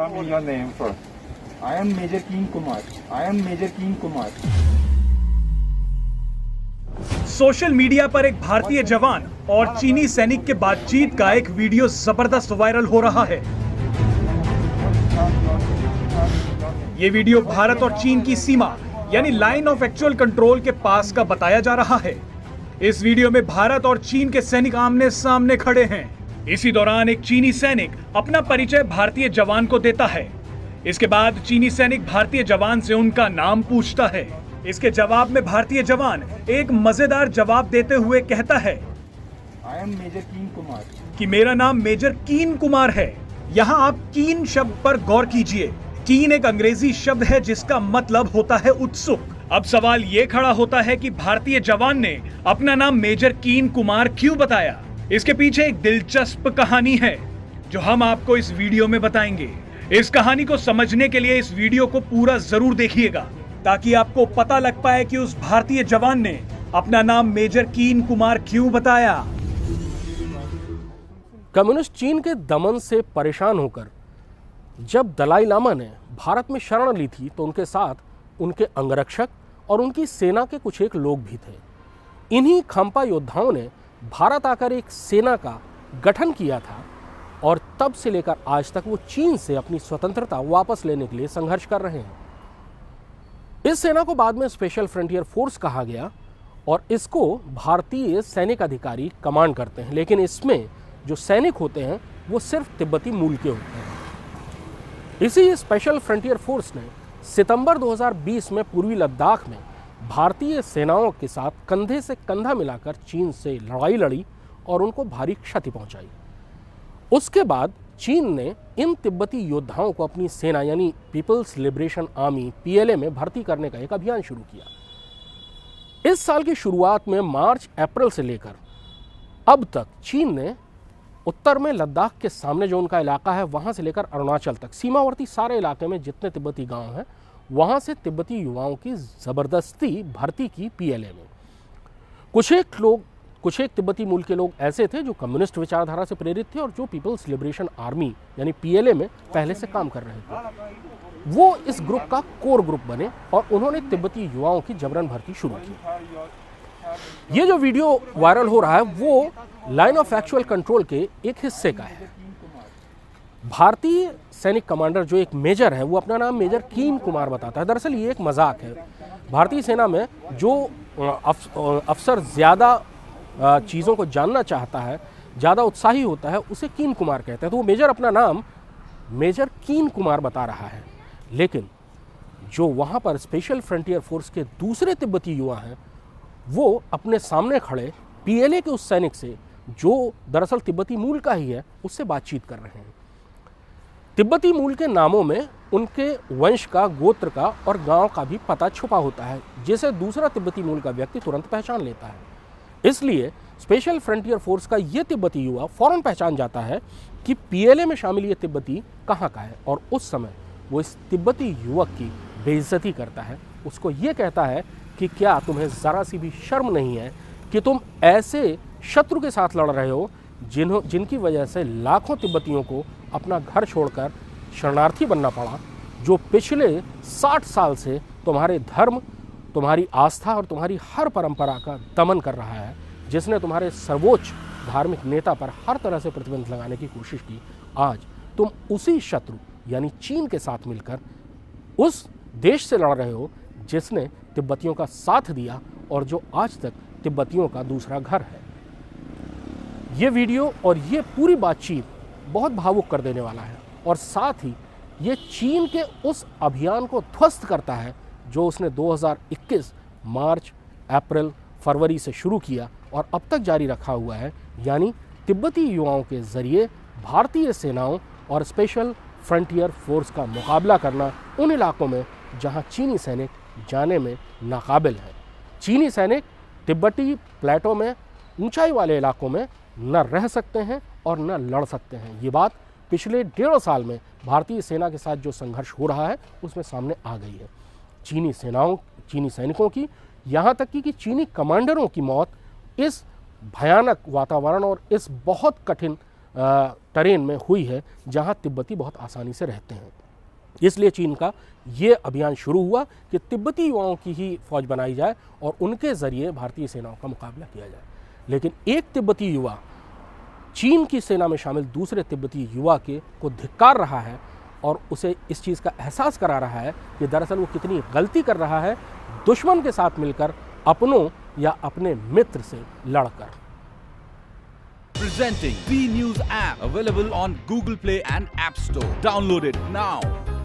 Tell me your name first. I am Major Keen Kumar. I am Major Keen Kumar. Social media पर एक भारतीय जवान और चीनी सैनिक के बातचीत का एक वीडियो जबरदस्त वायरल हो रहा है। ये वीडियो भारत और चीन की सीमा यानी लाइन ऑफ एक्चुअल कंट्रोल के पास का बताया जा रहा है। इस वीडियो में भारत और चीन के सैनिक आमने सामने खड़े हैं। इसी दौरान एक चीनी सैनिक अपना परिचय भारतीय जवान को देता है। इसके बाद चीनी सैनिक भारतीय जवान से उनका नाम पूछता है। इसके जवाब में भारतीय जवान एक मजेदार जवाब देते हुए कहता है I am Major Keen Kumar. कि मेरा नाम मेजर कीन कुमार है। यहाँ आप कीन शब्द पर गौर कीजिए। कीन एक अंग्रेजी शब्द है जिसका मतलब होता है उत्सुक। अब सवाल ये खड़ा होता है कि भारतीय जवान ने अपना नाम मेजर कीन कुमार क्यों बताया। इसके पीछे एक दिलचस्प कहानी है जो हम आपको इस वीडियो में बताएंगे। इस कहानी को समझने के लिए इस वीडियो को पूरा जरूर देखिएगा ताकि आपको पता लग पाए कि उस भारतीय जवान ने अपना नाम मेजर कीन कुमार क्यों बताया। कम्युनिस्ट चीन के दमन से परेशान होकर जब दलाई लामा ने भारत में शरण ली थी तो उनके साथ उनके अंगरक्षक और उनकी सेना के कुछ एक लोग भी थे। इन्हीं खंपा योद्धाओं ने भारत आकर एक सेना का गठन किया था और तब से लेकर आज तक वो चीन से अपनी स्वतंत्रता वापस लेने के लिए संघर्ष कर रहे हैं। इस सेना को बाद में स्पेशल फ्रंटियर फोर्स कहा गया और इसको भारतीय सैनिक अधिकारी कमांड करते हैं, लेकिन इसमें जो सैनिक होते हैं वो सिर्फ तिब्बती मूल के होते हैं। इसी स्पेशल फ्रंटियर फोर्स ने सितंबर 2020 में पूर्वी लद्दाख में भारतीय सेनाओं के साथ कंधे से कंधा मिलाकर चीन से लड़ाई लड़ी और उनको भारी क्षति पहुंचाई। उसके बाद चीन ने इन तिब्बती योद्धाओं को अपनी सेना यानी पीपल्स लिबरेशन आर्मी PLA में भर्ती करने का एक अभियान शुरू किया। इस साल की शुरुआत में मार्च अप्रैल से लेकर अब तक चीन ने उत्तर में लद्दाख के सामने जो उनका इलाका है वहां से लेकर अरुणाचल तक सीमावर्ती सारे इलाके में जितने तिब्बती गांव हैं वहां से तिब्बती युवाओं की जबरदस्ती भर्ती की PLA में। कुछ एक तिब्बती मूल के लोग ऐसे थे जो कम्युनिस्ट विचारधारा से प्रेरित थे और जो पीपल्स लिबरेशन आर्मी यानी PLA में पहले से काम कर रहे थे। वो इस ग्रुप का कोर ग्रुप बने और उन्होंने तिब्बती युवाओं की जबरन भर्ती शुरू की। ये जो वीडियो वायरल हो रहा है वो लाइन ऑफ एक्चुअल कंट्रोल के एक हिस्से का है। भारतीय सैनिक कमांडर जो एक मेजर है वो अपना नाम मेजर कीन कुमार बताता है। दरअसल ये एक मजाक है। भारतीय सेना में जो अफसर ज़्यादा चीज़ों को जानना चाहता है, ज़्यादा उत्साही होता है, उसे कीन कुमार कहते हैं। तो वो मेजर अपना नाम मेजर कीन कुमार बता रहा है, लेकिन जो वहाँ पर स्पेशल फ्रंटियर फोर्स के दूसरे तिब्बती युवा हैं वो अपने सामने खड़े PLA के उस सैनिक से जो दरअसल तिब्बती मूल का ही है उससे बातचीत कर रहे हैं। तिब्बती मूल के नामों में उनके वंश का, गोत्र का और गांव का भी पता छुपा होता है जिसे दूसरा तिब्बती मूल का व्यक्ति तुरंत पहचान लेता है। इसलिए स्पेशल फ्रंटियर फोर्स का ये तिब्बती युवा फौरन पहचान जाता है कि PLA में शामिल ये तिब्बती कहाँ का है और उस समय वो इस तिब्बती युवक की बेइज्जती करता है। उसको ये कहता है कि क्या तुम्हें ज़रा सी भी शर्म नहीं है कि तुम ऐसे शत्रु के साथ लड़ रहे हो जिनकी वजह से लाखों तिब्बतियों को अपना घर छोड़कर शरणार्थी बनना पड़ा, जो पिछले 60 साल से तुम्हारे धर्म, तुम्हारी आस्था और तुम्हारी हर परंपरा का दमन कर रहा है, जिसने तुम्हारे सर्वोच्च धार्मिक नेता पर हर तरह से प्रतिबंध लगाने की कोशिश की। आज तुम उसी शत्रु यानी चीन के साथ मिलकर उस देश से लड़ रहे हो जिसने तिब्बतियों का साथ दिया और जो आज तक तिब्बतियों का दूसरा घर है। ये वीडियो और ये पूरी बातचीत बहुत भावुक कर देने वाला है और साथ ही ये चीन के उस अभियान को ध्वस्त करता है जो उसने 2021 मार्च, अप्रैल, फरवरी से शुरू किया और अब तक जारी रखा हुआ है, यानी तिब्बती युवाओं के जरिए भारतीय सेनाओं और स्पेशल फ्रंटियर फोर्स का मुकाबला करना उन इलाकों में जहां चीनी सैनिक जाने में नाकाबिल हैं। चीनी सैनिक तिब्बती प्लेटो में ऊंचाई वाले इलाकों में न रह सकते हैं और न लड़ सकते हैं। ये बात पिछले 1.5 साल में भारतीय सेना के साथ जो संघर्ष हो रहा है उसमें सामने आ गई है। चीनी सैनिकों की, यहाँ तक कि चीनी कमांडरों की मौत इस भयानक वातावरण और इस बहुत कठिन टरेन में हुई है जहां तिब्बती बहुत आसानी से रहते हैं। इसलिए चीन का ये अभियान शुरू हुआ कि तिब्बती युवाओं की ही फौज बनाई जाए और उनके जरिए भारतीय सेनाओं का मुकाबला किया जाए। लेकिन एक तिब्बती युवा चीन की सेना में शामिल दूसरे तिब्बती युवा को धिक्कार रहा है और उसे इस चीज़ का एहसास करा रहा है कि दरअसल वो कितनी गलती कर रहा है दुश्मन के साथ मिलकर, अपनों या अपने मित्र से लड़कर। Presenting B News app, available on Google Play and App Store. Download it now.